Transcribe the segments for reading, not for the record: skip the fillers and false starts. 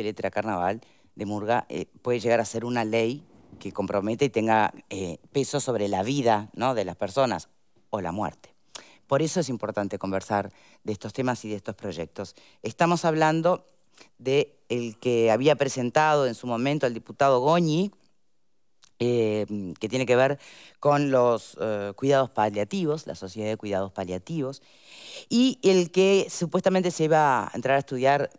Ferietera Carnaval de Murga puede llegar a ser una ley que compromete y tenga peso sobre la vida, ¿no?, de las personas o la muerte. Por eso es importante conversar de estos temas y de estos proyectos. Estamos hablando del que había presentado en su momento el diputado Goñi, que tiene que ver con los cuidados paliativos, la Sociedad de Cuidados Paliativos, y el que supuestamente se iba a entrar a estudiar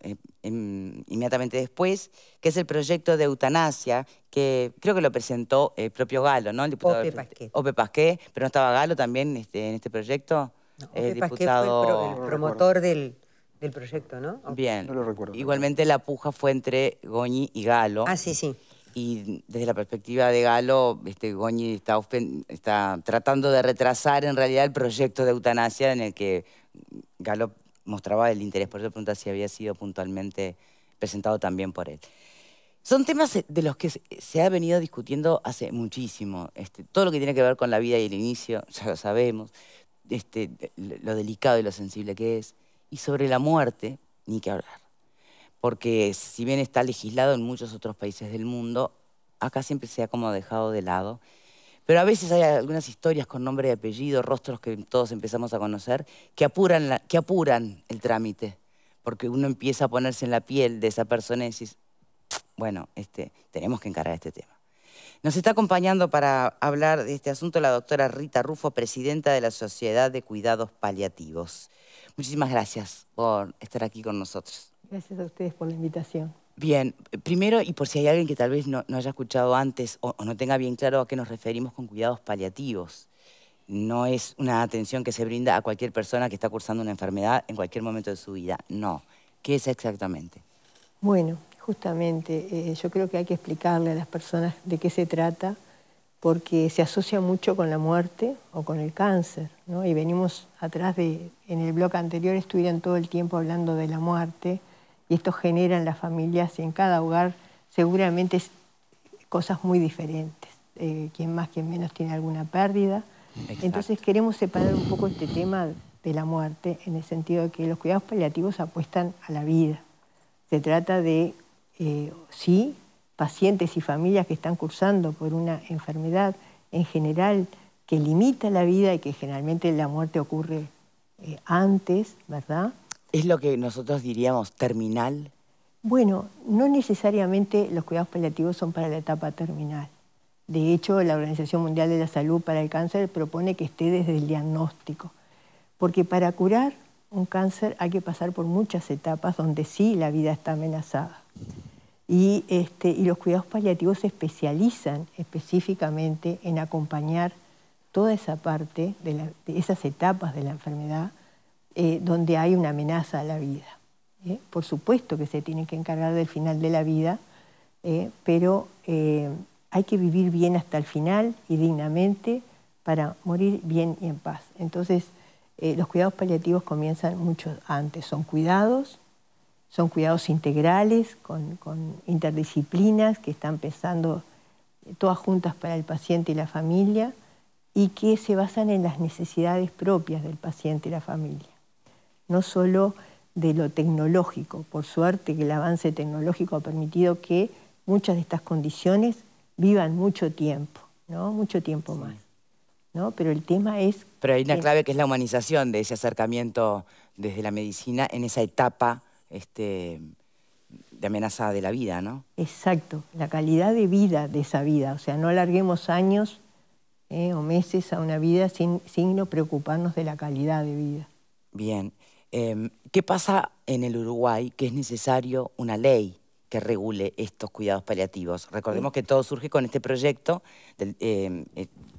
inmediatamente después, que es el proyecto de eutanasia, que creo que lo presentó el propio Galo, ¿no? El diputado Ope Pasquet. Ope Pasquet, pero ¿no estaba Galo también en este proyecto? No, Ope Pasquet fue el promotor del proyecto, ¿no? Bien. No lo recuerdo. Igualmente la puja fue entre Goñi y Galo. Ah, sí, sí. Y desde la perspectiva de Galo, Goñi está tratando de retrasar en realidad el proyecto de eutanasia en el que Galo mostraba el interés. Por eso pregunta si había sido puntualmente presentado también por él. Son temas de los que se ha venido discutiendo hace muchísimo. Todo lo que tiene que ver con la vida y el inicio, ya lo sabemos. Lo delicado y lo sensible que es. Y sobre la muerte, ni que hablar. Porque si bien está legislado en muchos otros países del mundo, acá siempre se ha como dejado de lado. Pero a veces hay algunas historias con nombre y apellido, rostros que todos empezamos a conocer, que apuran el trámite. Porque uno empieza a ponerse en la piel de esa persona y decís, bueno, tenemos que encarar este tema. Nos está acompañando para hablar de este asunto la doctora Rita Rufo, presidenta de la Sociedad de Cuidados Paliativos. Muchísimas gracias por estar aquí con nosotros. Gracias a ustedes por la invitación. Bien, primero, y por si hay alguien que tal vez no haya escuchado antes o no tenga bien claro a qué nos referimos con cuidados paliativos, no es una atención que se brinda a cualquier persona que está cursando una enfermedad en cualquier momento de su vida, no. ¿Qué es exactamente? Bueno, justamente yo creo que hay que explicarle a las personas de qué se trata, porque se asocia mucho con la muerte o con el cáncer, ¿no? Y venimos atrás en el bloque anterior estuvieron todo el tiempo hablando de la muerte, y esto genera en las familias y en cada hogar seguramente cosas muy diferentes. Quien más, quien menos tiene alguna pérdida. Exacto. Entonces queremos separar un poco este tema de la muerte en el sentido de que los cuidados paliativos apuestan a la vida. Se trata de, sí, pacientes y familias que están cursando por una enfermedad en general que limita la vida y que generalmente la muerte ocurre antes, ¿verdad? ¿Es lo que nosotros diríamos terminal? Bueno, no necesariamente los cuidados paliativos son para la etapa terminal. De hecho, la Organización Mundial de la Salud para el Cáncer propone que esté desde el diagnóstico. Porque para curar un cáncer hay que pasar por muchas etapas donde sí la vida está amenazada. Y los cuidados paliativos se especializan específicamente en acompañar toda esa parte de esas etapas de la enfermedad donde hay una amenaza a la vida. Por supuesto que se tienen que encargar del final de la vida, pero hay que vivir bien hasta el final y dignamente para morir bien y en paz. Entonces, los cuidados paliativos comienzan mucho antes. Son cuidados integrales con interdisciplinas que están pensando todas juntas para el paciente y la familia y que se basan en las necesidades propias del paciente y la familia. No solo de lo tecnológico. Por suerte que el avance tecnológico ha permitido que muchas de estas condiciones vivan mucho tiempo, ¿no? Mucho tiempo más, ¿no? Pero el tema es... Pero hay una clave que es la humanización de ese acercamiento desde la medicina en esa etapa de amenaza de la vida, ¿no? Exacto, la calidad de vida de esa vida. O sea, no alarguemos años o meses a una vida sin no preocuparnos de la calidad de vida. Bien. ¿Qué pasa en el Uruguay que es necesario una ley que regule estos cuidados paliativos? Recordemos que todo surge con este proyecto, que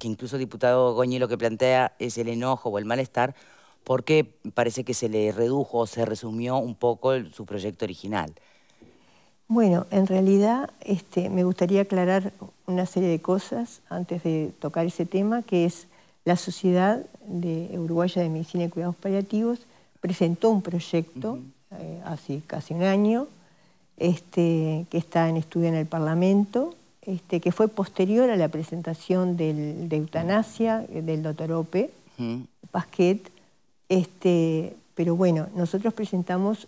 incluso el diputado Goñi lo que plantea es el enojo o el malestar, porque parece que se le redujo o se resumió un poco su proyecto original. Bueno, en realidad me gustaría aclarar una serie de cosas antes de tocar ese tema, que es la Sociedad Uruguaya de Medicina y Cuidados Paliativos presentó un proyecto hace casi un año, que está en estudio en el Parlamento, que fue posterior a la presentación de eutanasia del doctor Ope Pasquet, pero bueno, nosotros presentamos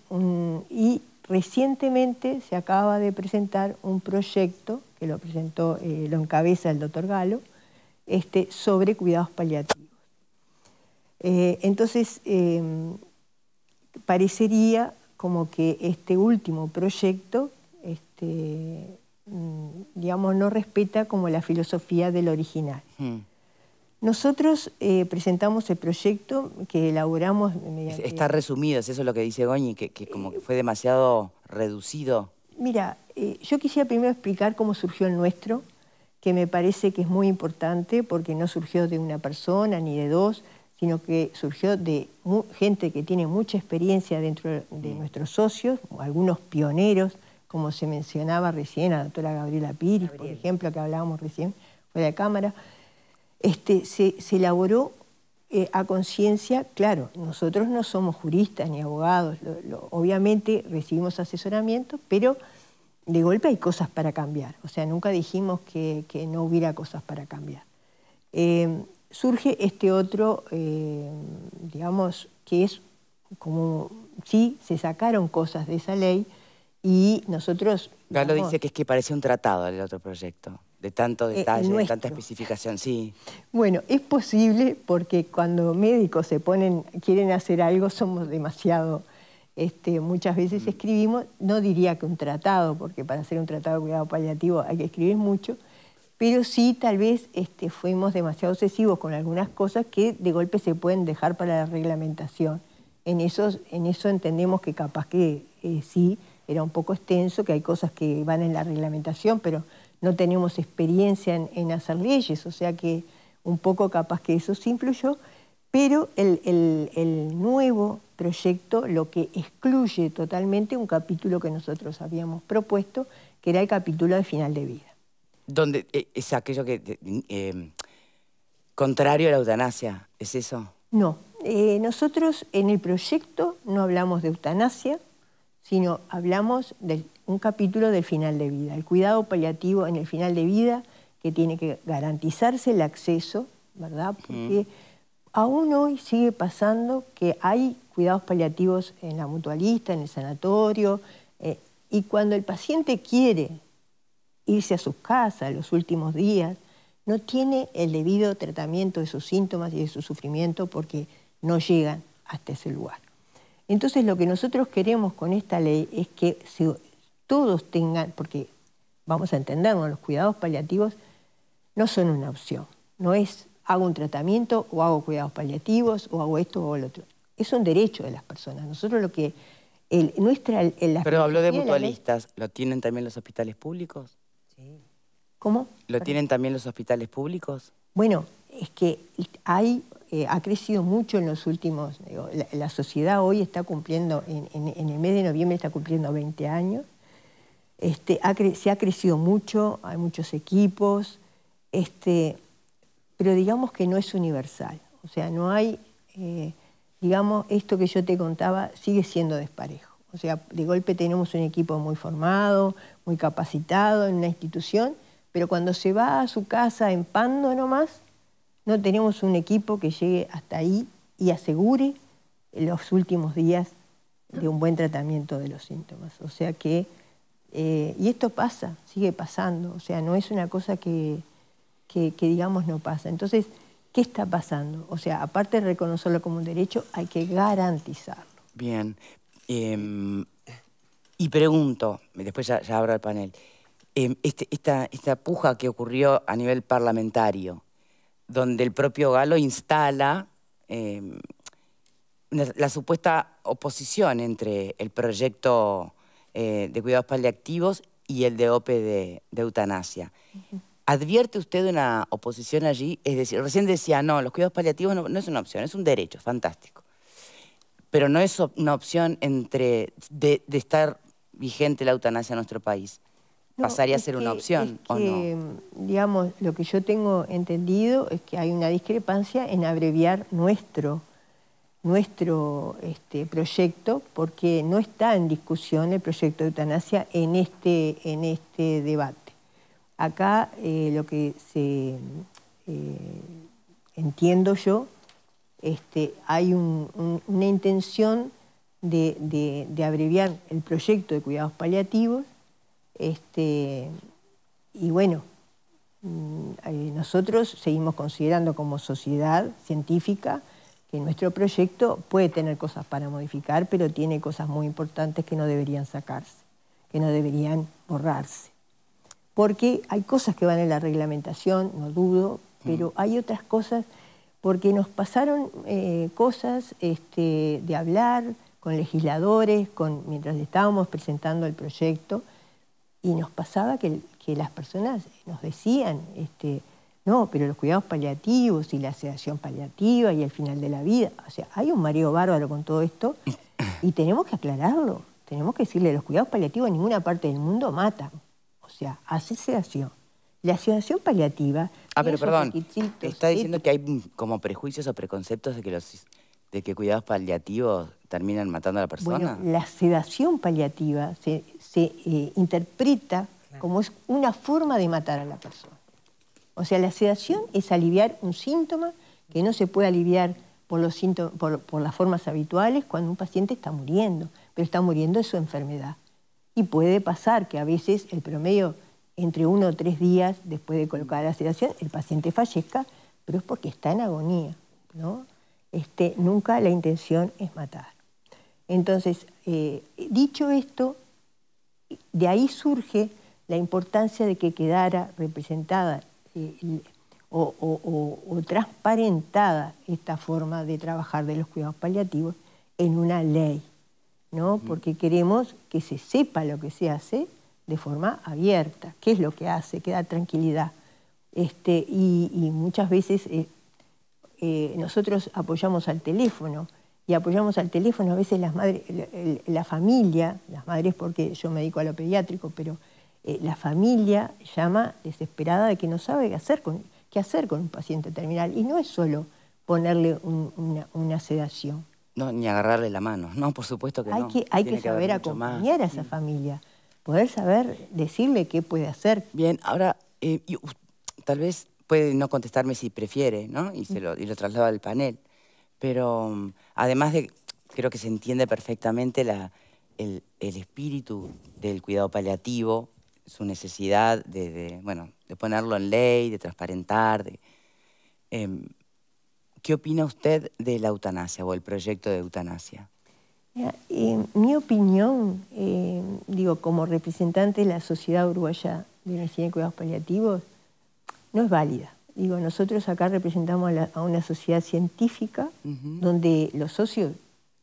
y recientemente se acaba de presentar un proyecto, que lo encabeza el doctor Galo, sobre cuidados paliativos. Entonces, parecería como que este último proyecto, digamos, no respeta como la filosofía del original. Nosotros presentamos el proyecto que elaboramos mediante... Está resumido, ¿es eso lo que dice Goñi? Que como que fue demasiado reducido. Mira, yo quisiera primero explicar cómo surgió el nuestro, que me parece que es muy importante porque no surgió de una persona ni de dos, sino que surgió de gente que tiene mucha experiencia dentro de nuestros socios, algunos pioneros, como se mencionaba recién, la doctora Gabriela Piris, por ejemplo, que hablábamos recién fuera de cámara. Se elaboró a conciencia, claro, nosotros no somos juristas ni abogados, obviamente recibimos asesoramiento, pero de golpe hay cosas para cambiar, o sea, nunca dijimos que no hubiera cosas para cambiar. Surge este otro, digamos, que es como, sí, se sacaron cosas de esa ley y nosotros... Galo dice que es que parecía un tratado el otro proyecto, de tanto detalle, de tanta especificación, sí. Bueno, es posible porque cuando médicos quieren hacer algo, somos demasiado... muchas veces escribimos, no diría que un tratado, porque para hacer un tratado de cuidado paliativo hay que escribir mucho, pero sí tal vez fuimos demasiado obsesivos con algunas cosas que de golpe se pueden dejar para la reglamentación. En eso entendemos que capaz que sí, era un poco extenso, que hay cosas que van en la reglamentación, pero no tenemos experiencia en hacer leyes, o sea que un poco capaz que eso sí influyó, pero el nuevo proyecto lo que excluye totalmente un capítulo que nosotros habíamos propuesto, que era el capítulo de final de vida. Donde es aquello que... contrario a la eutanasia, ¿es eso? No, nosotros en el proyecto no hablamos de eutanasia, sino hablamos de un capítulo del final de vida, el cuidado paliativo en el final de vida, que tiene que garantizarse el acceso, ¿verdad? Porque aún hoy sigue pasando que hay cuidados paliativos en la mutualista, en el sanatorio, y cuando el paciente quiere irse a su casa los últimos días, no tiene el debido tratamiento de sus síntomas y de su sufrimiento porque no llegan hasta ese lugar. Entonces lo que nosotros queremos con esta ley es que todos tengan, porque vamos a entendernos, los cuidados paliativos no son una opción, no es hago un tratamiento o hago cuidados paliativos o hago esto o hago lo otro. Es un derecho de las personas. Nosotros lo que... Pero habló de mutualistas, ¿lo tienen también los hospitales públicos? Sí. ¿Cómo? ¿Lo tienen también los hospitales públicos? Bueno, es que ha crecido mucho en los últimos... la sociedad hoy está cumpliendo, en el mes de noviembre está cumpliendo 20 años. Se ha crecido mucho, hay muchos equipos, pero digamos que no es universal. O sea, no hay... digamos, esto que yo te contaba sigue siendo desparejo. O sea, de golpe tenemos un equipo muy formado, muy capacitado en una institución, pero cuando se va a su casa en Pando nomás, no tenemos un equipo que llegue hasta ahí y asegure los últimos días de un buen tratamiento de los síntomas. O sea que, y esto pasa, sigue pasando, o sea, no es una cosa que digamos no pasa. Entonces, ¿qué está pasando? O sea, aparte de reconocerlo como un derecho, hay que garantizarlo. Bien. Y pregunto, después ya abro el panel, esta puja que ocurrió a nivel parlamentario, donde el propio Galo instala la supuesta oposición entre el proyecto de cuidados paliativos y el de OPE de eutanasia. ¿Advierte usted una oposición allí? Es decir, recién decía, no, los cuidados paliativos no es una opción, es un derecho, fantástico. Pero no es una opción de estar vigente la eutanasia en nuestro país. ¿Pasaría a ser una opción o no? Digamos, lo que yo tengo entendido es que hay una discrepancia en abreviar nuestro proyecto, porque no está en discusión el proyecto de eutanasia en este debate. Acá lo que entiendo yo, hay una intención de abreviar el proyecto de cuidados paliativos. Y bueno, nosotros seguimos considerando como sociedad científica que nuestro proyecto puede tener cosas para modificar, pero tiene cosas muy importantes que no deberían sacarse, que no deberían borrarse. Porque hay cosas que van en la reglamentación, no dudo, pero hay otras cosas, porque nos pasaron cosas de hablar con legisladores, mientras estábamos presentando el proyecto, y nos pasaba que las personas nos decían, no, pero los cuidados paliativos y la sedación paliativa y el final de la vida, o sea, hay un mareo bárbaro con todo esto y tenemos que aclararlo, tenemos que decirle, los cuidados paliativos en ninguna parte del mundo matan, o sea, hace sedación. La sedación paliativa... pero perdón, está diciendo que hay como prejuicios o preconceptos de que cuidados paliativos terminan matando a la persona. Bueno, la sedación paliativa se interpreta como es una forma de matar a la persona. O sea, la sedación es aliviar un síntoma que no se puede aliviar por las formas habituales cuando un paciente está muriendo, pero está muriendo de su enfermedad. Y puede pasar que a veces el promedio entre 1 o 3 días después de colocar la sedación, el paciente fallezca, pero es porque está en agonía, ¿no? Nunca la intención es matar. Entonces, dicho esto, de ahí surge la importancia de que quedara representada o transparentada esta forma de trabajar de los cuidados paliativos en una ley, ¿no? Porque queremos que se sepa lo que se hace de forma abierta, qué es lo que hace, que da tranquilidad. Y muchas veces nosotros apoyamos al teléfono, y apoyamos al teléfono a veces las madres, la familia, las madres porque yo me dedico a lo pediátrico, pero la familia llama desesperada de que no sabe qué hacer con un paciente terminal. Y no es solo ponerle una sedación. No, ni agarrarle la mano. No, por supuesto que no. Hay que saber acompañar a esa familia, poder saber decirle qué puede hacer. Bien, ahora, tal vez puede no contestarme si prefiere, ¿no? Y lo traslado al panel. Pero además creo que se entiende perfectamente el espíritu del cuidado paliativo, su necesidad de ponerlo en ley, de transparentar. ¿Qué opina usted de la eutanasia o el proyecto de eutanasia? Mi opinión, como representante de la Sociedad Uruguaya de Medicina y Cuidados Paliativos, no es válida. Nosotros acá representamos a una sociedad científica donde los socios,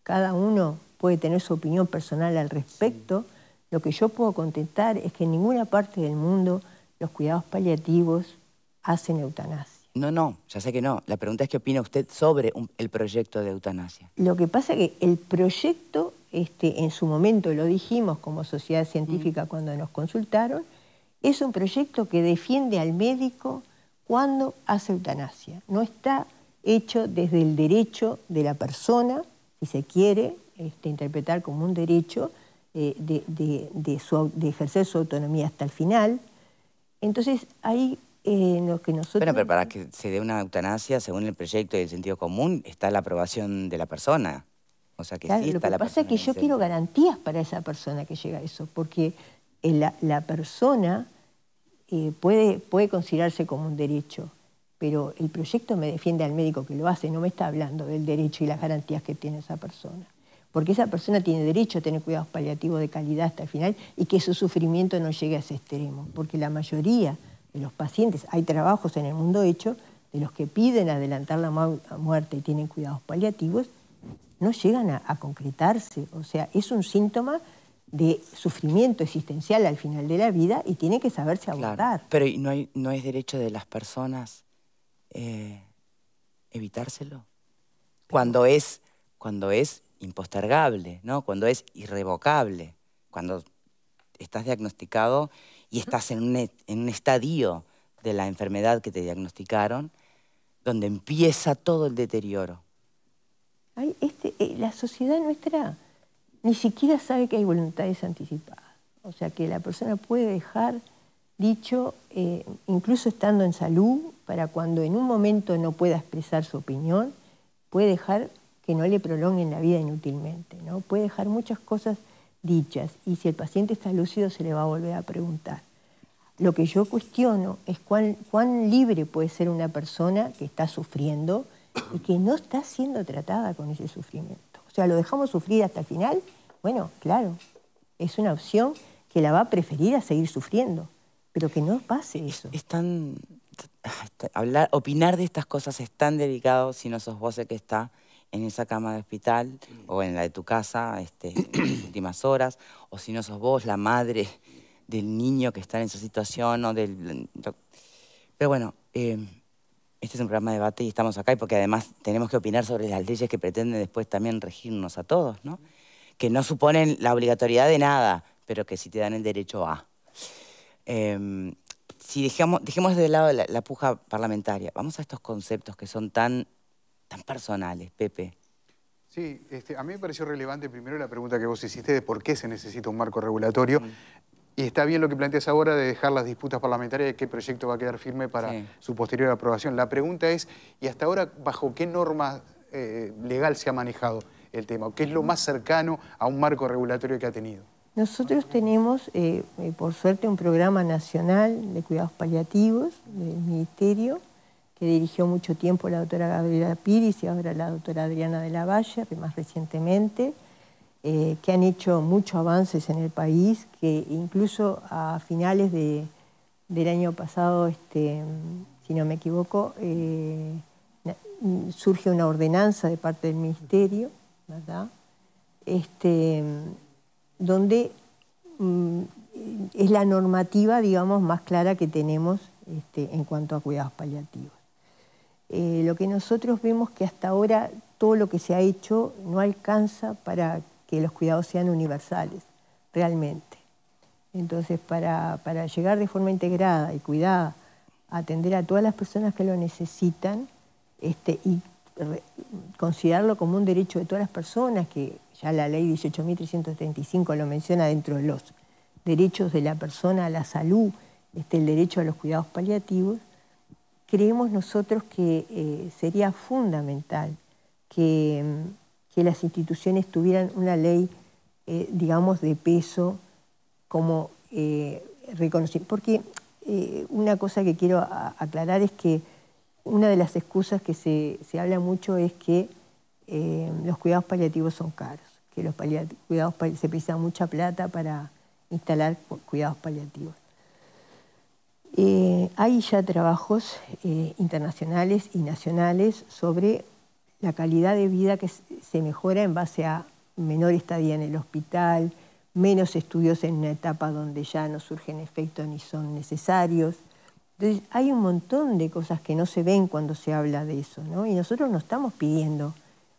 cada uno puede tener su opinión personal al respecto. Sí. Lo que yo puedo contestar es que en ninguna parte del mundo los cuidados paliativos hacen eutanasia. No, ya sé que no. La pregunta es qué opina usted sobre el proyecto de eutanasia. Lo que pasa es que el proyecto, en su momento lo dijimos como sociedad científica cuando nos consultaron, es un proyecto que defiende al médico cuando hace eutanasia. No está hecho desde el derecho de la persona, si se quiere interpretar como un derecho de ejercer su autonomía hasta el final. Entonces, ahí lo que nosotros... Bueno, pero para que se dé una eutanasia, según el proyecto y el sentido común, está la aprobación de la persona. O sea, que claro, sí está lo que pasa es que yo quiero garantías para esa persona que llega a eso, porque la persona... puede considerarse como un derecho, pero el proyecto me defiende al médico que lo hace, no me está hablando del derecho y las garantías que tiene esa persona. Porque esa persona tiene derecho a tener cuidados paliativos de calidad hasta el final y que su sufrimiento no llegue a ese extremo. Porque la mayoría de los pacientes, hay trabajos en el mundo hecho, de los que piden adelantar la muerte y tienen cuidados paliativos, no llegan a concretarse. O sea, es un síntoma de sufrimiento existencial al final de la vida y tiene que saberse abordar. Claro, pero ¿no es derecho de las personas evitárselo? Cuando es impostergable, ¿no? Cuando es irrevocable, cuando estás diagnosticado y estás en un estadio de la enfermedad que te diagnosticaron, donde empieza todo el deterioro. La sociedad nuestra ni siquiera sabe que hay voluntades anticipadas. O sea, que la persona puede dejar dicho, incluso estando en salud, para cuando en un momento no pueda expresar su opinión, puede dejar que no le prolonguen la vida inútilmente, ¿no? Puede dejar muchas cosas dichas y si el paciente está lúcido se le va a volver a preguntar. Lo que yo cuestiono es cuán libre puede ser una persona que está sufriendo y que no está siendo tratada con ese sufrimiento. O sea, ¿lo dejamos sufrir hasta el final? Bueno, claro, es una opción que la va a preferir a seguir sufriendo, pero que no pase eso. Opinar de estas cosas es tan delicado si no sos vos el que está en esa cama de hospital o en la de tu casa en las últimas horas, o si no sos vos la madre del niño que está en esa situación o del... Pero bueno, este es un programa de debate y estamos acá y porque además tenemos que opinar sobre las leyes que pretenden después también regirnos a todos, ¿no? Que no suponen la obligatoriedad de nada, pero que sí te dan el derecho a. Si dejemos de lado la puja parlamentaria, vamos a estos conceptos que son tan personales, Pepe. Sí, a mí me pareció relevante primero la pregunta que vos hiciste de por qué se necesita un marco regulatorio. Y está bien lo que planteas ahora de dejar las disputas parlamentarias, de qué proyecto va a quedar firme para su posterior aprobación. La pregunta es, ¿y hasta ahora bajo qué norma legal se ha manejado el tema? ¿Qué es lo más cercano a un marco regulatorio que ha tenido? Nosotros tenemos, por suerte, un programa nacional de cuidados paliativos del Ministerio, que dirigió mucho tiempo la doctora Gabriela Piris y ahora la doctora Adriana de la Valle, más recientemente, que han hecho muchos avances en el país, que incluso a finales del año pasado, si no me equivoco, surge una ordenanza de parte del Ministerio, ¿verdad? Donde es la normativa, digamos, más clara que tenemos en cuanto a cuidados paliativos. Lo que nosotros vemos que hasta ahora todo lo que se ha hecho no alcanza para que los cuidados sean universales, realmente. Entonces, para llegar de forma integrada y cuidada a atender a todas las personas que lo necesitan y considerarlo como un derecho de todas las personas, que ya la ley 18.335 lo menciona dentro de los derechos de la persona a la salud, el derecho a los cuidados paliativos, creemos nosotros que sería fundamental que las instituciones tuvieran una ley, digamos, de peso como reconocimiento. Porque una cosa que quiero aclarar es que una de las excusas que se habla mucho es que los cuidados paliativos son caros, que se precisa mucha plata para instalar cuidados paliativos. Hay ya trabajos internacionales y nacionales sobre la calidad de vida que se mejora en base a menor estadía en el hospital, menos estudios en una etapa donde ya no surgen efectos ni son necesarios. Entonces, hay un montón de cosas que no se ven cuando se habla de eso, ¿no? Y nosotros no estamos pidiendo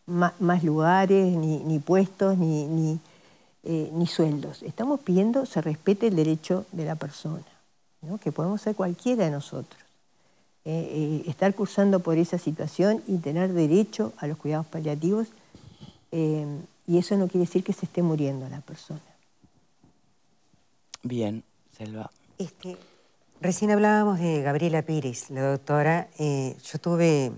más lugares, ni puestos, ni sueldos. Estamos pidiendo que se respete el derecho de la persona, ¿no? Que podemos ser cualquiera de nosotros. Estar cursando por esa situación y tener derecho a los cuidados paliativos, y eso no quiere decir que se esté muriendo la persona. Bien, Selva. Recién hablábamos de Gabriela Piris, la doctora. Yo tuve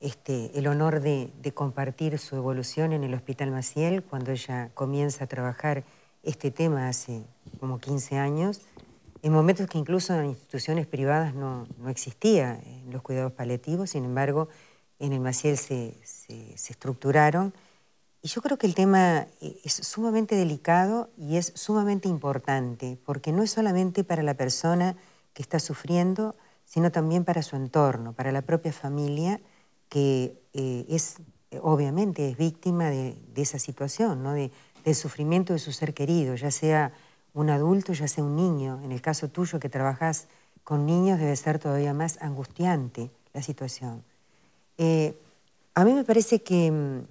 el honor de compartir su evolución en el Hospital Maciel cuando ella comienza a trabajar este tema hace como 15 años, en momentos que incluso en instituciones privadas no existía los cuidados paliativos. Sin embargo, en el Maciel se estructuraron. Y yo creo que el tema es sumamente delicado y es sumamente importante, porque no es solamente para la persona que está sufriendo, sino también para su entorno, para la propia familia, que obviamente es víctima de esa situación, ¿no? Del sufrimiento de su ser querido, ya sea un adulto, ya sea un niño. En el caso tuyo, que trabajas con niños, debe ser todavía más angustiante la situación. A mí me parece que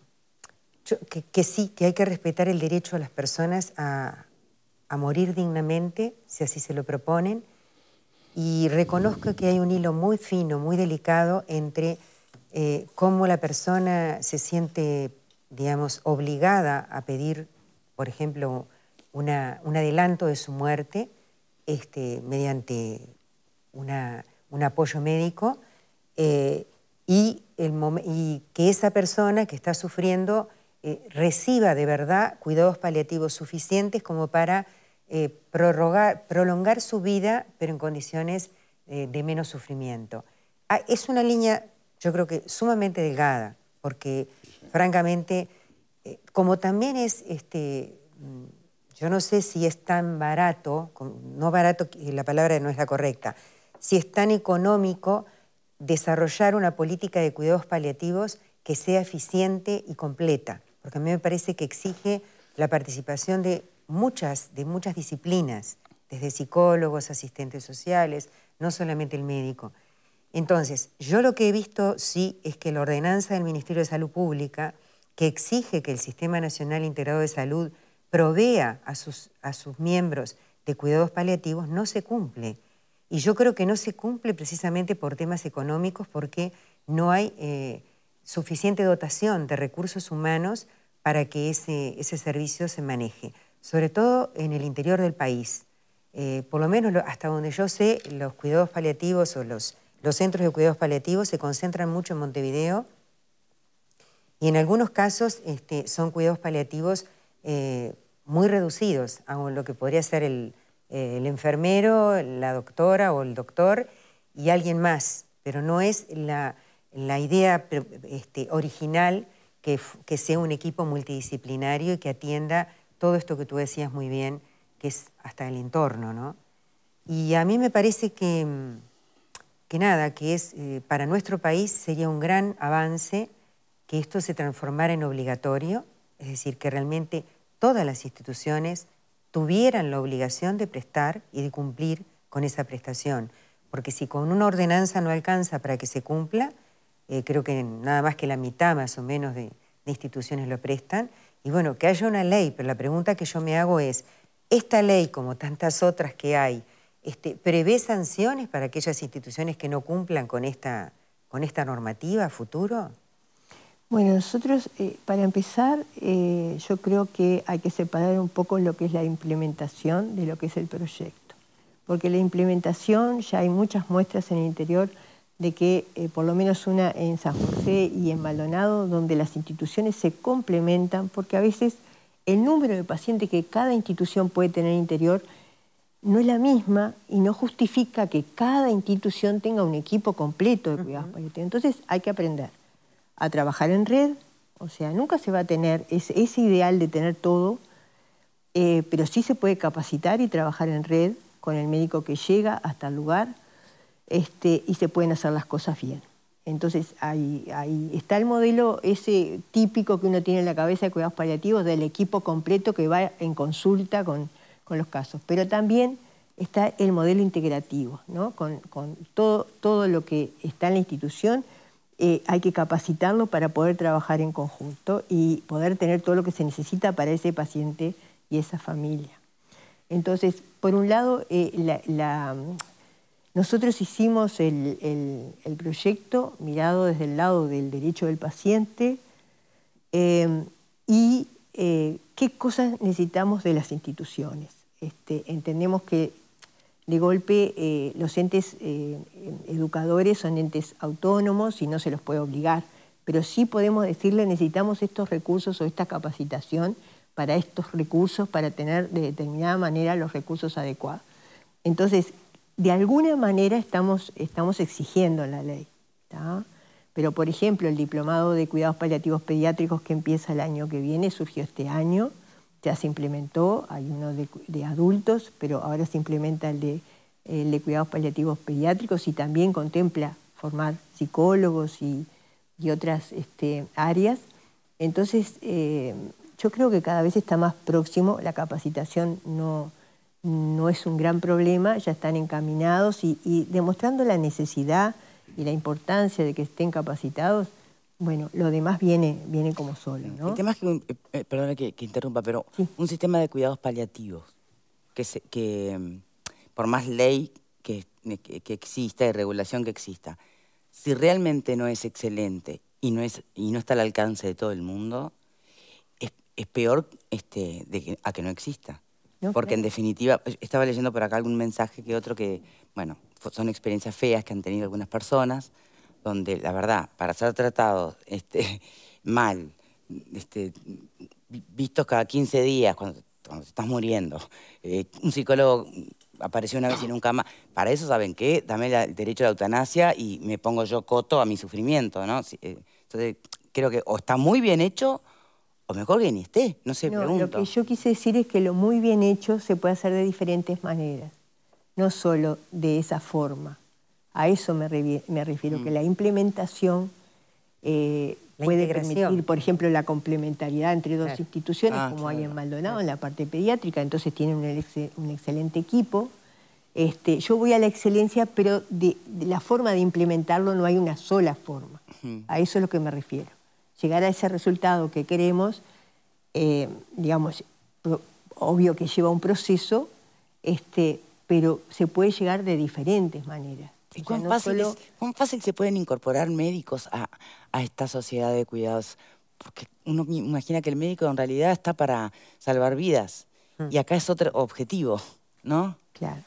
sí, que hay que respetar el derecho a las personas a morir dignamente, si así se lo proponen, y reconozco que hay un hilo muy fino, muy delicado entre cómo la persona se siente, digamos, obligada a pedir, por ejemplo, un adelanto de su muerte mediante un apoyo médico, y y que esa persona que está sufriendo reciba de verdad cuidados paliativos suficientes como para prolongar su vida, pero en condiciones de menos sufrimiento. Es una línea, yo creo que sumamente delgada, porque francamente, como también es, yo no sé si es tan barato, no barato, la palabra no es la correcta, si es tan económico desarrollar una política de cuidados paliativos que sea eficiente y completa, porque a mí me parece que exige la participación de muchas disciplinas, desde psicólogos, asistentes sociales, no solamente el médico. Entonces, yo lo que he visto sí es que la ordenanza del Ministerio de Salud Pública, que exige que el Sistema Nacional Integrado de Salud provea a sus miembros de cuidados paliativos, no se cumple. Y yo creo que no se cumple precisamente por temas económicos, porque no hay suficiente dotación de recursos humanos para que ese servicio se maneje, sobre todo en el interior del país. Por lo menos hasta donde yo sé, los cuidados paliativos o los centros de cuidados paliativos se concentran mucho en Montevideo y en algunos casos son cuidados paliativos muy reducidos a lo que podría ser el enfermero, la doctora o el doctor y alguien más, pero no es la idea original que sea un equipo multidisciplinario y que atienda todo esto que tú decías muy bien, que es hasta el entorno, ¿no? Y a mí me parece que nada, que es para nuestro país sería un gran avance que esto se transformara en obligatorio, es decir, que realmente todas las instituciones tuvieran la obligación de prestar y de cumplir con esa prestación. Porque si con una ordenanza no alcanza para que se cumpla, creo que nada más que la mitad más o menos de instituciones lo prestan, y bueno, que haya una ley, pero la pregunta que yo me hago es, ¿esta ley, como tantas otras que hay, prevé sanciones para aquellas instituciones que no cumplan con esta normativa a futuro? Bueno, nosotros, para empezar, yo creo que hay que separar un poco lo que es la implementación de lo que es el proyecto. Porque la implementación, ya hay muchas muestras en el interior de que, por lo menos una en San José y en Maldonado, donde las instituciones se complementan, porque a veces el número de pacientes que cada institución puede tener en el interior no es la misma y no justifica que cada institución tenga un equipo completo de cuidados paliativos. Entonces hay que aprender a trabajar en red, o sea, nunca se va a tener ese ideal de tener todo, pero sí se puede capacitar y trabajar en red con el médico que llega hasta el lugar y se pueden hacer las cosas bien. Entonces ahí está el modelo ese típico que uno tiene en la cabeza de cuidados paliativos del equipo completo que va en consulta con los casos, pero también está el modelo integrativo, ¿no? Con todo lo que está en la institución. Hay que capacitarlo para poder trabajar en conjunto y poder tener todo lo que se necesita para ese paciente y esa familia. Entonces, por un lado, nosotros hicimos el proyecto mirado desde el lado del derecho del paciente y qué cosas necesitamos de las instituciones. Entendemos que de golpe los entes educadores son entes autónomos y no se los puede obligar, pero sí podemos decirle necesitamos estos recursos o esta capacitación para estos recursos, para tener de determinada manera los recursos adecuados. Entonces, de alguna manera estamos exigiendo la ley, ¿tá? Pero, por ejemplo, el diplomado de cuidados paliativos pediátricos que empieza el año que viene, surgió este año, ya se implementó, hay uno de adultos, pero ahora se implementa el de cuidados paliativos pediátricos y también contempla formar psicólogos y otras áreas. Entonces, yo creo que cada vez está más próximo, la capacitación no es un gran problema, ya están encaminados y demostrando la necesidad y la importancia de que estén capacitados. Bueno, lo demás viene como solo, ¿no? El tema es que, perdona que interrumpa, pero sí, un sistema de cuidados paliativos, que por más ley que exista y regulación que exista, si realmente no es excelente y no está al alcance de todo el mundo, es peor a que no exista. No, porque en definitiva, estaba leyendo por acá algún mensaje que otro que, bueno, son experiencias feas que han tenido algunas personas, donde la verdad, para ser tratados mal, vistos cada 15 días, cuando te estás muriendo, un psicólogo apareció una vez y nunca más, para eso, ¿saben qué? Dame el derecho a la eutanasia y me pongo yo coto a mi sufrimiento, ¿no? Entonces, creo que o está muy bien hecho, o mejor que ni esté, no sé, pregunto. Lo que yo quise decir es que lo muy bien hecho se puede hacer de diferentes maneras, no solo de esa forma. A eso me refiero, que la implementación puede permitir, por ejemplo, la complementariedad entre dos instituciones, como hay en Maldonado, en la parte pediátrica, entonces tienen un excelente equipo. Yo voy a la excelencia, pero de la forma de implementarlo no hay una sola forma. A eso es lo que me refiero. Llegar a ese resultado que queremos, digamos, obvio que lleva un proceso, pero se puede llegar de diferentes maneras. ¿Y cuán fácil se pueden incorporar médicos a esta sociedad de cuidados? Porque uno imagina que el médico en realidad está para salvar vidas. Y acá es otro objetivo, ¿no? Claro.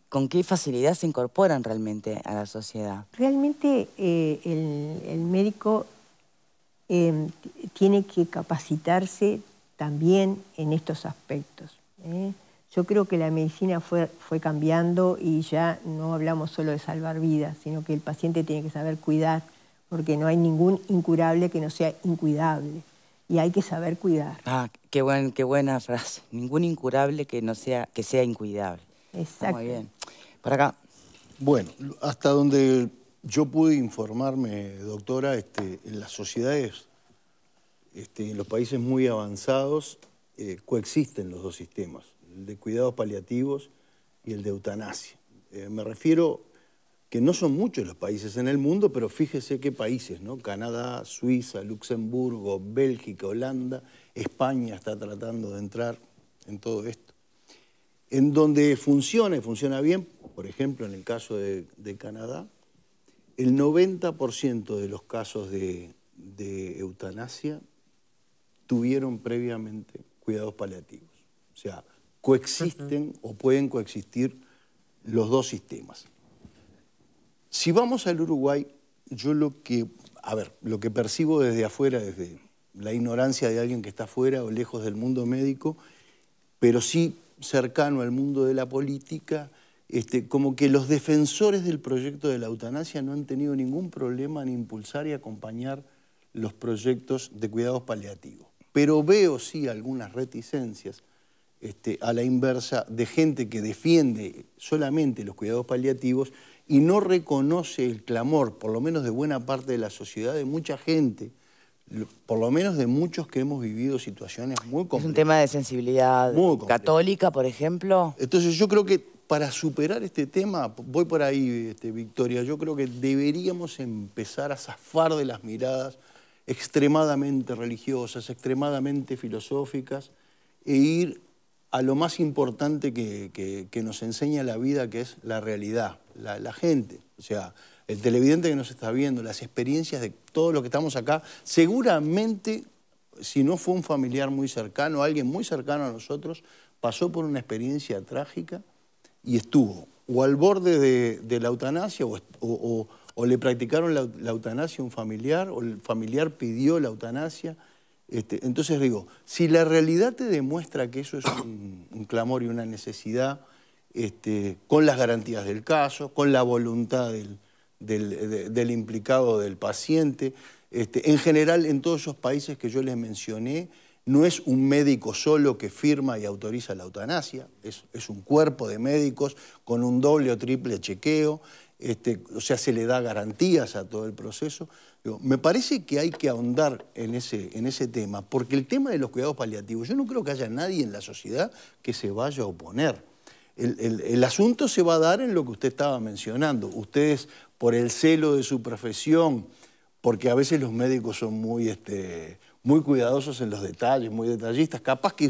¿Con qué facilidad se incorporan realmente a la sociedad? Realmente el médico tiene que capacitarse también en estos aspectos. Yo creo que la medicina fue cambiando y ya no hablamos solo de salvar vidas, sino que el paciente tiene que saber cuidar, porque no hay ningún incurable que no sea incuidable. Y hay que saber cuidar. Ah, qué buena frase. Ningún incurable que sea incuidable. Exacto. Muy bien. Por acá. Bueno, hasta donde yo pude informarme, doctora, en las sociedades, en los países muy avanzados, coexisten los dos sistemas, el de cuidados paliativos y el de eutanasia. Me refiero que no son muchos los países en el mundo, pero fíjese qué países, ¿no? Canadá, Suiza, Luxemburgo, Bélgica, Holanda, España está tratando de entrar en todo esto. En donde funciona y funciona bien, por ejemplo, en el caso de Canadá, el 90% de los casos de eutanasia tuvieron previamente cuidados paliativos. O sea, coexisten o pueden coexistir los dos sistemas. Si vamos al Uruguay, yo lo que percibo desde afuera, desde la ignorancia de alguien que está afuera o lejos del mundo médico, pero sí cercano al mundo de la política, como que los defensores del proyecto de la eutanasia no han tenido ningún problema en impulsar y acompañar los proyectos de cuidados paliativos. Pero veo sí algunas reticencias a la inversa de gente que defiende solamente los cuidados paliativos y no reconoce el clamor, por lo menos de buena parte de la sociedad, de mucha gente, por lo menos de muchos que hemos vivido situaciones muy complejas. ¿Es un tema de sensibilidad católica, por ejemplo? Entonces yo creo que para superar este tema, voy por ahí, Victoria, yo creo que deberíamos empezar a zafar de las miradas extremadamente religiosas, extremadamente filosóficas, e ir a lo más importante que nos enseña la vida, que es la realidad, la gente. O sea, el televidente que nos está viendo, las experiencias de todos los que estamos acá, seguramente, si no fue un familiar muy cercano, alguien muy cercano a nosotros, pasó por una experiencia trágica y estuvo o al borde de la eutanasia o le practicaron la eutanasia a un familiar, o el familiar pidió la eutanasia. Entonces digo, si la realidad te demuestra que eso es un clamor y una necesidad, con las garantías del caso, con la voluntad del implicado, del paciente, en general en todos esos países que yo les mencioné, no es un médico solo que firma y autoriza la eutanasia, es un cuerpo de médicos con un doble o triple chequeo, o sea, se le da garantías a todo el proceso. Digo, me parece que hay que ahondar en ese tema, porque el tema de los cuidados paliativos, yo no creo que haya nadie en la sociedad que se vaya a oponer. El asunto se va a dar en lo que usted estaba mencionando. Ustedes, por el celo de su profesión, porque a veces los médicos son muy cuidadosos en los detalles, muy detallistas, capaz que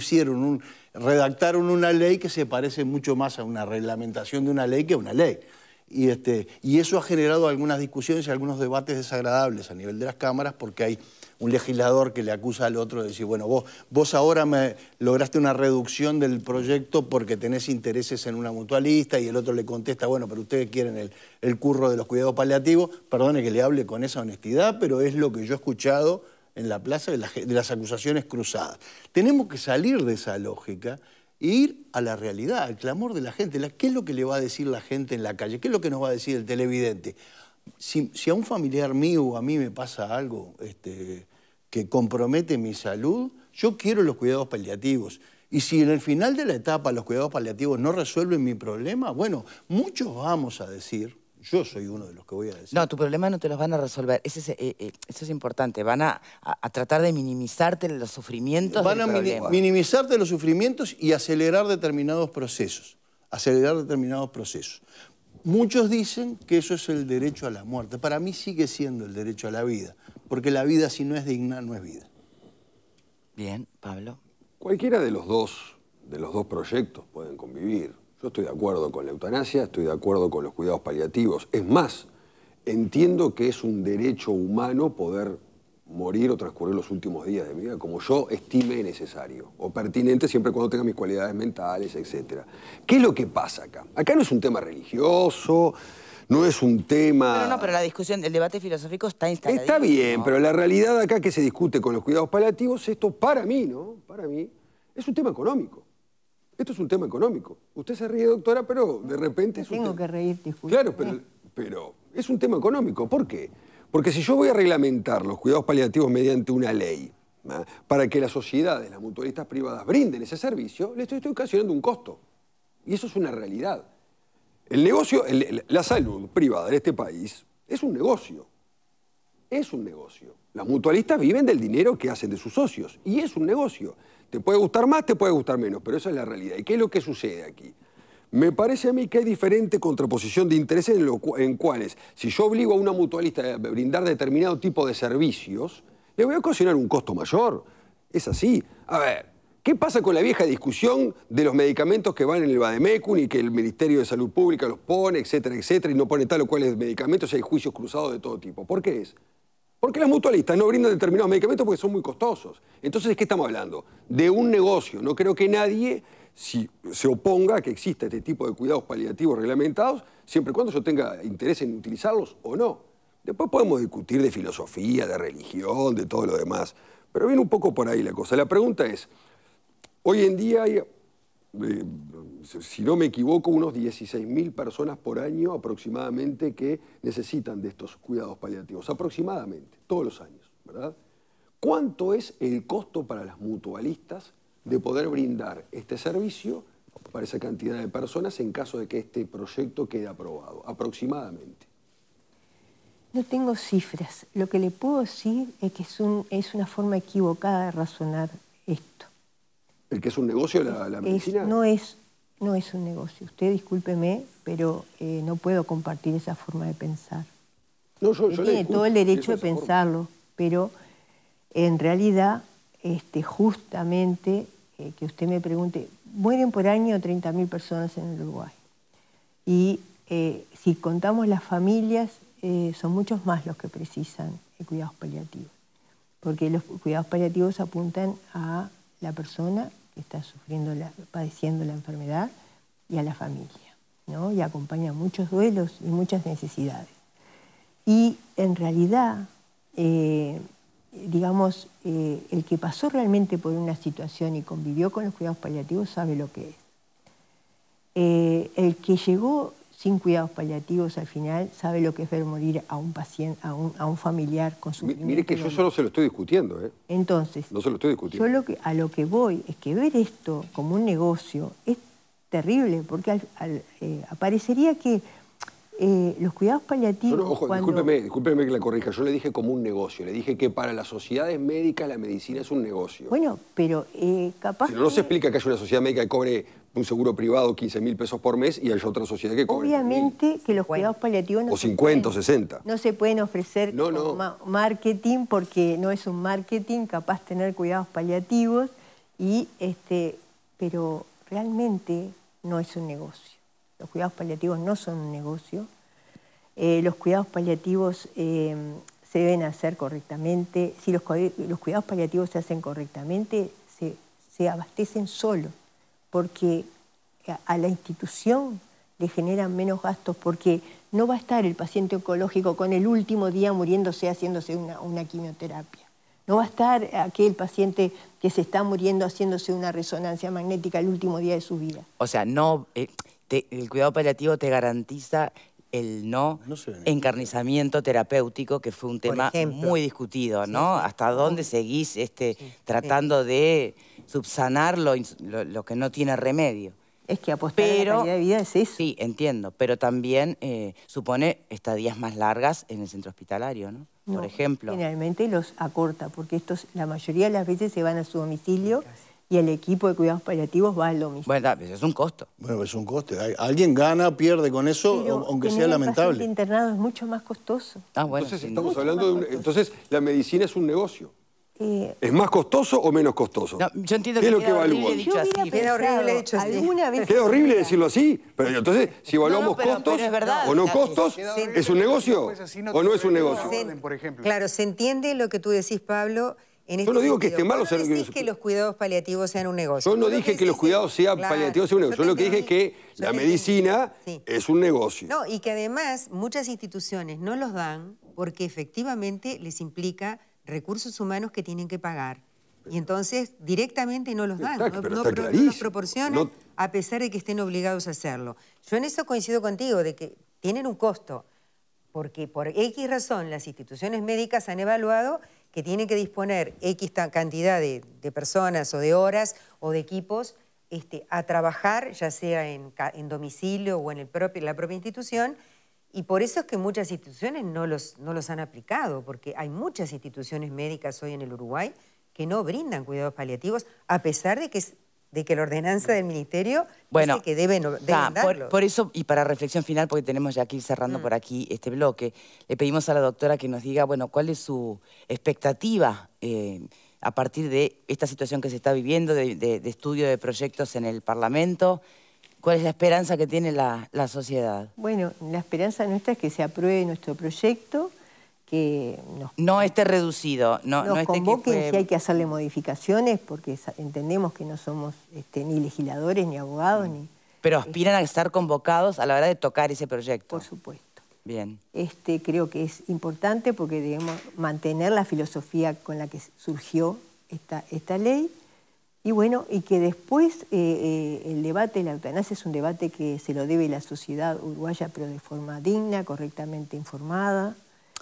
redactaron una ley que se parece mucho más a una reglamentación de una ley que a una ley. Y eso ha generado algunas discusiones y algunos debates desagradables a nivel de las cámaras, porque hay un legislador que le acusa al otro de decir, bueno, vos ahora me lograste una reducción del proyecto porque tenés intereses en una mutualista, y el otro le contesta, bueno, pero ustedes quieren el curro de los cuidados paliativos. Perdone que le hable con esa honestidad, pero es lo que yo he escuchado en la plaza de las acusaciones cruzadas. Tenemos que salir de esa lógica e ir a la realidad, al clamor de la gente. ¿Qué es lo que le va a decir la gente en la calle? ¿Qué es lo que nos va a decir el televidente? Si a un familiar mío o a mí me pasa algo que compromete mi salud, yo quiero los cuidados paliativos. Y si en el final de la etapa los cuidados paliativos no resuelven mi problema, bueno, muchos vamos a decir, yo soy uno de los que voy a decir. No, tu problema no te los van a resolver. Eso es importante. Van a tratar de minimizarte los sufrimientos del problema. Van a minimizarte los sufrimientos y acelerar determinados procesos. Muchos dicen que eso es el derecho a la muerte. Para mí sigue siendo el derecho a la vida, porque la vida, si no es digna, no es vida. Bien, Pablo. Cualquiera de los dos proyectos pueden convivir. Yo estoy de acuerdo con la eutanasia, estoy de acuerdo con los cuidados paliativos. Es más, entiendo que es un derecho humano poder morir o transcurrir los últimos días de mi vida como yo estime necesario o pertinente, siempre cuando tenga mis cualidades mentales, etc. ¿Qué es lo que pasa acá? Acá no es un tema religioso, no es un tema... Pero la discusión, el debate filosófico está instalado. Está bien, pero la realidad acá que se discute con los cuidados paliativos, esto para mí, Para mí, es un tema económico. Esto es un tema económico. Usted se ríe, doctora, pero de repente es un tema... Tengo que reír, disculpe. Claro, pero es un tema económico. ¿Por qué? Porque si yo voy a reglamentar los cuidados paliativos mediante una ley, para que las sociedades, las mutualistas privadas, brinden ese servicio, le estoy ocasionando un costo. Y eso es una realidad. El negocio, la salud privada en este país es un negocio. Es un negocio. Las mutualistas viven del dinero que hacen de sus socios. Y es un negocio. Te puede gustar más, te puede gustar menos, pero esa es la realidad. ¿Y qué es lo que sucede aquí? Me parece a mí que hay diferente contraposición de intereses en cuales, si yo obligo a una mutualista a brindar determinado tipo de servicios, le voy a ocasionar un costo mayor. Es así. A ver, ¿qué pasa con la vieja discusión de los medicamentos que van en el Vademecum y que el Ministerio de Salud Pública los pone, etcétera, etcétera, y no pone tal o cual medicamentos y hay juicios cruzados de todo tipo? ¿Por qué es? Porque las mutualistas no brindan determinados medicamentos porque son muy costosos. Entonces, ¿de qué estamos hablando? De un negocio. No creo que nadie se oponga a que exista este tipo de cuidados paliativos reglamentados, siempre y cuando yo tenga interés en utilizarlos o no. Después podemos discutir de filosofía, de religión, de todo lo demás. Pero viene un poco por ahí la cosa. La pregunta es, hoy en día hay, si no me equivoco, unos 16.000 personas por año aproximadamente que necesitan de estos cuidados paliativos. Aproximadamente, todos los años, ¿verdad? ¿Cuánto es el costo para las mutualistas de poder brindar este servicio para esa cantidad de personas en caso de que este proyecto quede aprobado, aproximadamente? No tengo cifras. Lo que le puedo decir es que es una forma equivocada de razonar esto. ¿El que es un negocio la medicina? No es un negocio. Usted discúlpeme, pero no puedo compartir esa forma de pensar. No, yo tiene todo el derecho de pensarlo, pero en realidad, justamente, que usted me pregunte, mueren por año 30.000 personas en el Uruguay. Y si contamos las familias, son muchos más los que precisan cuidados paliativos. Porque los cuidados paliativos apuntan a la persona que está padeciendo la enfermedad y a la familia, ¿no? Y acompañan muchos duelos y muchas necesidades. Y en realidad, digamos, el que pasó realmente por una situación y convivió con los cuidados paliativos sabe lo que es. El que llegó sin cuidados paliativos al final sabe lo que es ver morir a un paciente, a un familiar con sufrimiento. Mire que yo solo se lo estoy discutiendo, ¿eh? Entonces, no se lo estoy discutiendo. Yo a lo que voy es que ver esto como un negocio es terrible, porque aparecería que los cuidados paliativos... Ojo, discúlpeme que la corrija. Yo le dije como un negocio. Le dije que para las sociedades médicas la medicina es un negocio. Bueno, pero capaz... Si no se explica que haya una sociedad médica que cobre un seguro privado 15.000 pesos por mes y haya otra sociedad que cobre Obviamente que los cuidados paliativos no o 50 o 60. No se pueden ofrecer como marketing, porque no es un marketing capaz de tener cuidados paliativos, pero realmente no es un negocio. Los cuidados paliativos no son un negocio, Los cuidados paliativos se deben hacer correctamente. Si los cuidados paliativos se hacen correctamente, se abastecen solos, porque a la institución le generan menos gastos, porque no va a estar el paciente oncológico con el último día muriéndose, haciéndose una quimioterapia. No va a estar aquel paciente que se está muriendo haciéndose una resonancia magnética el último día de su vida. O sea, no, el cuidado paliativo te garantiza el no encarnizamiento terapéutico, que fue un tema muy discutido, ¿no? Sí. ¿Hasta dónde seguís tratando de subsanar lo que no tiene remedio? Es que apostar a la calidad de vida es eso. Sí, entiendo, pero también supone estadías más largas en el centro hospitalario, ¿no? Por ejemplo. Generalmente los acorta, porque estos la mayoría de las veces se van a su domicilio y el equipo de cuidados paliativos va al domicilio. Bueno, es un costo. Bueno, es un coste. Alguien gana, pierde con eso, pero aunque sea lamentable. El paciente internado es mucho más costoso. Ah, bueno, entonces estamos hablando de entonces la medicina es un negocio. ¿Es más costoso o menos costoso? No, yo entiendo ¿Qué que es lo que evalúan? Queda horrible dicho así. Queda horrible decirlo así, pero entonces si evaluamos costos o no costos, ¿es un negocio o no es un negocio? Claro, se entiende lo que tú decís, Pablo. Yo no digo que esté mal. No decís que los cuidados paliativos sean un negocio. Yo no dije que los cuidados sean paliativos sean un negocio. Yo lo que dije es que la medicina es un negocio. No, y que además muchas instituciones no los dan porque efectivamente les implica recursos humanos que tienen que pagar. Y entonces directamente no los dan, no los proporcionan, a pesar de que estén obligados a hacerlo. Yo en eso coincido contigo, de que tienen un costo, porque por X razón las instituciones médicas han evaluado que tienen que disponer X cantidad de personas o de horas o de equipos a trabajar, ya sea en domicilio o en la propia institución. Y por eso es que muchas instituciones no los han aplicado, porque hay muchas instituciones médicas hoy en el Uruguay que no brindan cuidados paliativos, a pesar de que la ordenanza del Ministerio dice que deben darlos. Por eso, y para reflexión final, porque tenemos ya que ir cerrando por aquí este bloque, le pedimos a la doctora que nos diga, bueno, cuál es su expectativa a partir de esta situación que se está viviendo, de estudio de proyectos en el Parlamento. ¿Cuál es la esperanza que tiene la sociedad? Bueno, la esperanza nuestra es que se apruebe nuestro proyecto, que no esté reducido. Nos convoquen si hay que hacerle modificaciones, porque entendemos que no somos ni legisladores, ni abogados, ni... Pero aspiran a estar convocados a la hora de tocar ese proyecto. Por supuesto. Bien. Creo que es importante porque debemos mantener la filosofía con la que surgió esta ley. Y bueno, y que después el debate de la eutanasia es un debate que se lo debe la sociedad uruguaya, pero de forma digna, correctamente informada.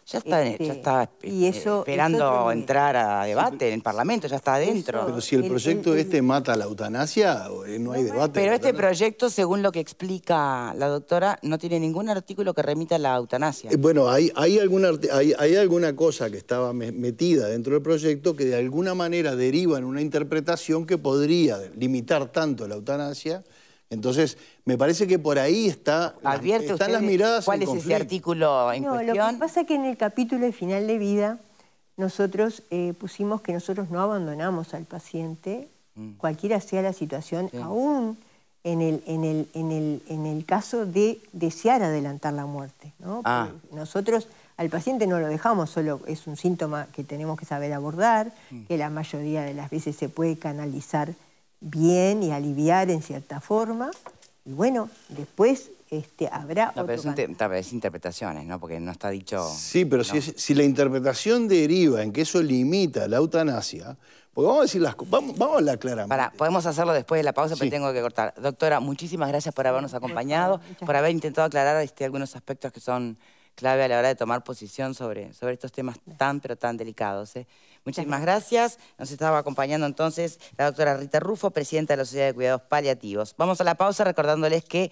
Ya está esperando entrar a debate en el Parlamento, ya está adentro. Pero si el proyecto mata la eutanasia, no hay debate. Pero este proyecto, según lo que explica la doctora, no tiene ningún artículo que remita a la eutanasia. Bueno, hay alguna cosa que estaba metida dentro del proyecto que de alguna manera deriva en una interpretación que podría limitar tanto la eutanasia. Entonces, me parece que por ahí están las miradas ¿Cuál es ese artículo en cuestión? Lo que pasa es que en el capítulo de final de vida nosotros pusimos que nosotros no abandonamos al paciente, cualquiera sea la situación, aún en el caso de desear adelantar la muerte, ¿no? Nosotros al paciente no lo dejamos, solo es un síntoma que tenemos que saber abordar, que la mayoría de las veces se puede canalizar bien y aliviar en cierta forma. Y bueno, después habrá otro pero es interpretaciones, ¿no? Porque no está dicho... Sí, pero si la interpretación deriva en que eso limita la eutanasia, porque vamos a decir las cosas, vamos a hablar claramente. Podemos hacerlo después de la pausa, pero tengo que cortar. Doctora, muchísimas gracias por habernos acompañado, por haber intentado aclarar algunos aspectos que son clave a la hora de tomar posición sobre estos temas tan, pero tan delicados. Muchísimas gracias. Nos estaba acompañando entonces la doctora Rita Rufo, presidenta de la Sociedad de Cuidados Paliativos. Vamos a la pausa recordándoles que